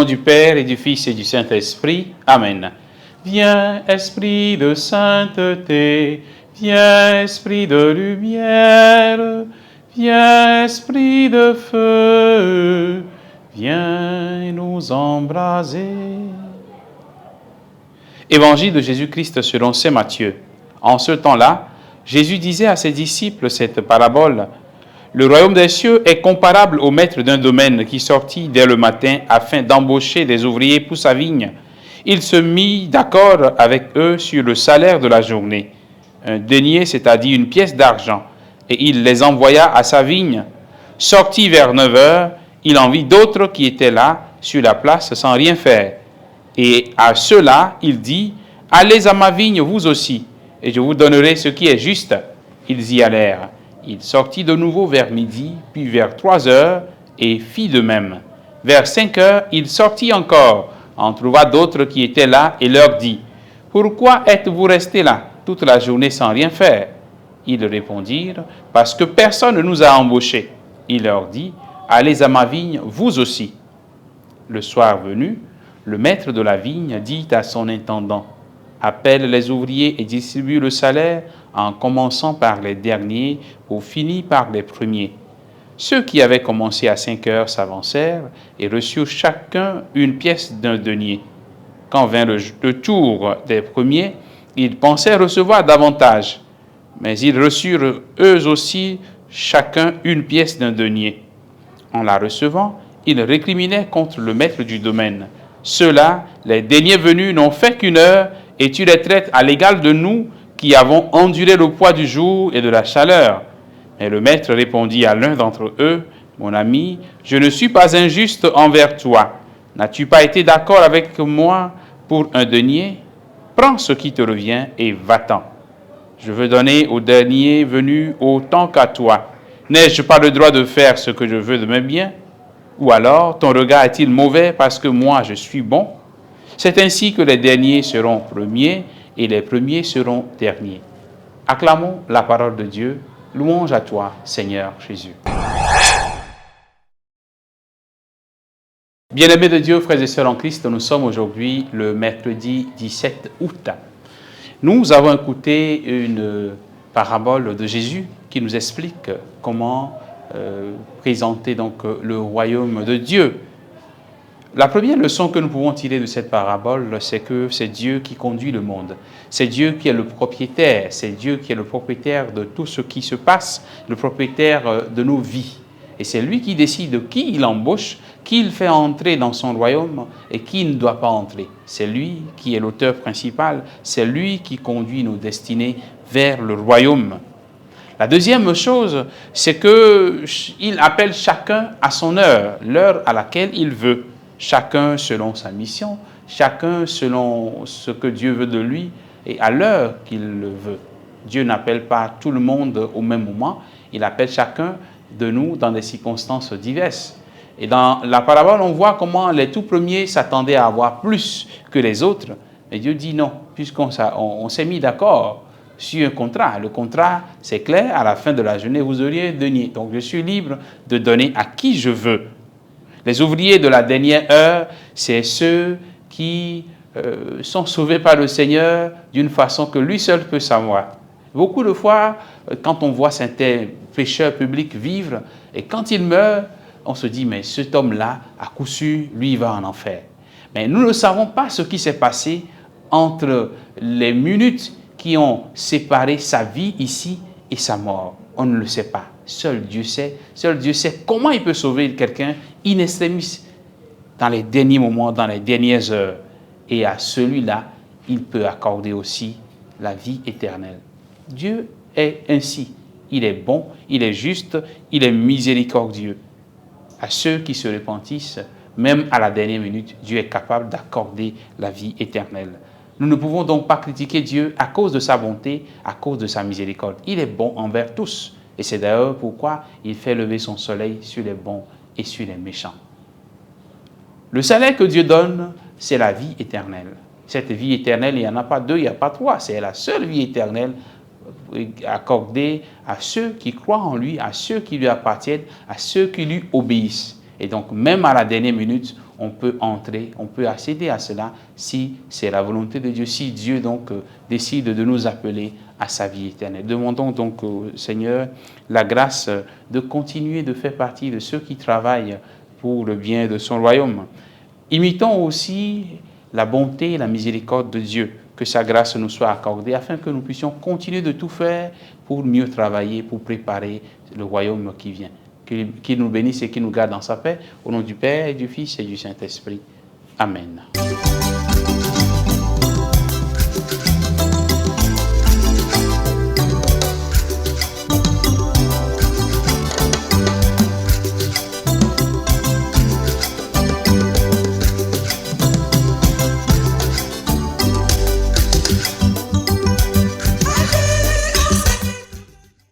du Père et du Fils et du Saint-Esprit. Amen. Viens, Esprit de sainteté, viens, Esprit de lumière, viens, Esprit de feu, viens nous embraser. Évangile de Jésus-Christ selon saint Matthieu. En ce temps-là, Jésus disait à ses disciples cette parabole. Le royaume des cieux est comparable au maître d'un domaine qui sortit dès le matin afin d'embaucher des ouvriers pour sa vigne. Il se mit d'accord avec eux sur le salaire de la journée, un denier, c'est-à-dire une pièce d'argent, et il les envoya à sa vigne. Sorti vers 9 heures, il en vit d'autres qui étaient là, sur la place, sans rien faire. Et à ceux-là, il dit, « Allez à ma vigne, vous aussi, et je vous donnerai ce qui est juste. » Ils y allèrent. Il sortit de nouveau vers midi, puis vers 3 heures, et fit de même. Vers 5 heures, il sortit encore, en trouva d'autres qui étaient là, et leur dit, « Pourquoi êtes-vous restés là, toute la journée sans rien faire ?» Ils répondirent, « Parce que personne ne nous a embauchés. » Il leur dit, « Allez à ma vigne, vous aussi. » Le soir venu, le maître de la vigne dit à son intendant, « Appelle les ouvriers et distribue le salaire, en commençant par les derniers pour finir par les premiers. » Ceux qui avaient commencé à 5 heures s'avancèrent et reçurent chacun une pièce d'un denier. Quand vint le tour des premiers, ils pensaient recevoir davantage, mais ils reçurent eux aussi chacun une pièce d'un denier. En la recevant, ils récriminaient contre le maître du domaine. Ceux-là, les derniers venus, n'ont fait qu'une heure, et tu les traites à l'égal de nous qui avons enduré le poids du jour et de la chaleur. Mais le maître répondit à l'un d'entre eux, « Mon ami, je ne suis pas injuste envers toi. N'as-tu pas été d'accord avec moi pour un denier? Prends ce qui te revient et va-t'en. Je veux donner au dernier venu autant qu'à toi. N'ai-je pas le droit de faire ce que je veux de mes biens? Ou alors, ton regard est-il mauvais parce que moi je suis bon? C'est ainsi que les derniers seront premiers et les premiers seront derniers. » Acclamons la parole de Dieu. Louange à toi, Seigneur Jésus. Bien-aimés de Dieu, frères et sœurs en Christ, nous sommes aujourd'hui le mercredi 17 août. Nous avons écouté une parabole de Jésus qui nous explique comment présenter donc le royaume de Dieu. La première leçon que nous pouvons tirer de cette parabole, c'est que c'est Dieu qui conduit le monde. C'est Dieu qui est le propriétaire. C'est Dieu qui est le propriétaire de tout ce qui se passe, le propriétaire de nos vies. Et c'est lui qui décide qui il embauche, qui il fait entrer dans son royaume et qui ne doit pas entrer. C'est lui qui est l'auteur principal. C'est lui qui conduit nos destinées vers le royaume. La deuxième chose, c'est qu'il appelle chacun à son heure, l'heure à laquelle il veut. Chacun selon sa mission, chacun selon ce que Dieu veut de lui et à l'heure qu'il le veut. Dieu n'appelle pas tout le monde au même moment, il appelle chacun de nous dans des circonstances diverses. Et dans la parabole, on voit comment les tout premiers s'attendaient à avoir plus que les autres. Mais Dieu dit non, puisqu'on s'est mis d'accord sur un contrat. Le contrat, c'est clair, à la fin de la journée, vous auriez denier. Donc je suis libre de donner à qui je veux. Les ouvriers de la dernière heure, c'est ceux qui sont sauvés par le Seigneur d'une façon que lui seul peut savoir. Beaucoup de fois, quand on voit certains pécheurs publics vivre, et quand ils meurent, on se dit, mais cet homme-là, à coup sûr, lui, il va en enfer. Mais nous ne savons pas ce qui s'est passé entre les minutes qui ont séparé sa vie ici et sa mort. On ne le sait pas. Seul Dieu sait comment il peut sauver quelqu'un in extremis dans les derniers moments, dans les dernières heures. Et à celui-là, il peut accorder aussi la vie éternelle. Dieu est ainsi. Il est bon, il est juste, il est miséricordieux. À ceux qui se repentissent, même à la dernière minute, Dieu est capable d'accorder la vie éternelle. Nous ne pouvons donc pas critiquer Dieu à cause de sa bonté, à cause de sa miséricorde. Il est bon envers tous. Et c'est d'ailleurs pourquoi il fait lever son soleil sur les bons et sur les méchants. Le salaire que Dieu donne, c'est la vie éternelle. Cette vie éternelle, il n'y en a pas deux, il n'y a pas trois. C'est la seule vie éternelle accordée à ceux qui croient en lui, à ceux qui lui appartiennent, à ceux qui lui obéissent. Et donc, même à la dernière minute, on peut entrer, on peut accéder à cela si c'est la volonté de Dieu, si Dieu donc décide de nous appeler à sa vie éternelle. Demandons donc au Seigneur la grâce de continuer de faire partie de ceux qui travaillent pour le bien de son royaume. Imitons aussi la bonté et la miséricorde de Dieu, que sa grâce nous soit accordée afin que nous puissions continuer de tout faire pour mieux travailler, pour préparer le royaume qui vient. Qu'il nous bénisse et qu'il nous garde dans sa paix, au nom du Père, et du Fils et du Saint-Esprit. Amen.